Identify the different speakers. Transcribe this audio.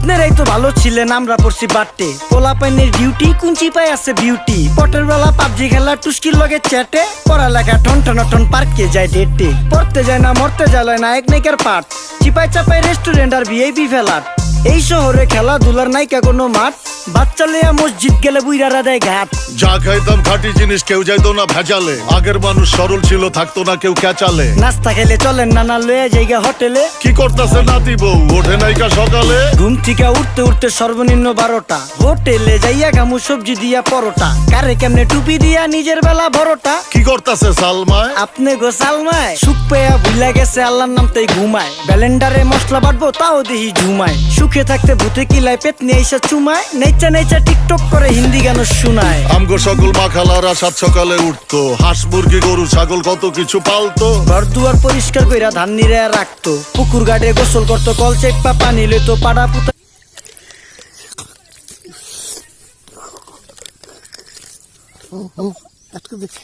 Speaker 1: আপনারাই তো ভালো ছিলেন, আমরা পড়ছি বাট্টে। পোলাপাইনের ডিউটি কুঞ্চি পায় আছে বিউটি। পটের বেলা পাবজি খেলা টুস্কির লগে চ্যাটে। পড়ালেখা টন টন টন পার্কে যায় ডেটে। পড়তে যায় না মরতে যায় নায়ক নায়িকার পাঠ। চিপাই চাপাই রেস্টুরেন্ট আর ভিআইপি ফেলাট। এই শহরে খেলাধুলার নাইকা কোনো মাঠ। বাচ্চা লেয়া মসজিদ গেলে বুইরারা দেয় ঘাট।
Speaker 2: যা খাইতাম খাঁটি জিনিস, কেউ যাইতো না ভেজালে। আগের মানুষ সরল ছিল, থাকতো না কেউ ক্যাচালে।
Speaker 1: নাস্তা খেলে চলেন নানা লয়ে জায়গা হোটেলে।
Speaker 2: কি করতেছে নাতি বউ, ওঠে নাইকা সকালে।
Speaker 1: ঘুম থেকে উঠতে উঠতে সর্বনিম্ন 12টা। হোটেলে যাইয়া গামু সবজি দিয়া পরোটা। কারে কেমনে টুপি দিয়া নিজের বেলা বড়টা।
Speaker 2: কি করতেছে সালমায়?
Speaker 1: আপনি গো সালমায় সুখ পেয়া ভুলা গেছে আল্লাহর নাম তাই ঘুমায়। ব্যালেন্ডারে মশলা বাটবো তাও দেহি ঝুমায়। সুখে থাকতে ভূতে কিলায় পেট নিয়ে এসে চুমায়। নেচা নেচা টিকটক করে হিন্দি গান শুনায়।
Speaker 2: আমগো সকল মাখালারা সাত সকালে উঠতো। হাঁস মুরগি গরু ছাগল কত কিছু পালতো।
Speaker 1: ঘর দুয়ার পরিষ্কার কইরা ধান নিরে রাখতো। পুকুর ঘাটে গোসল করতো, কল চেপা পানি লইতো। পাড়া পুতা
Speaker 3: আজকে দেখি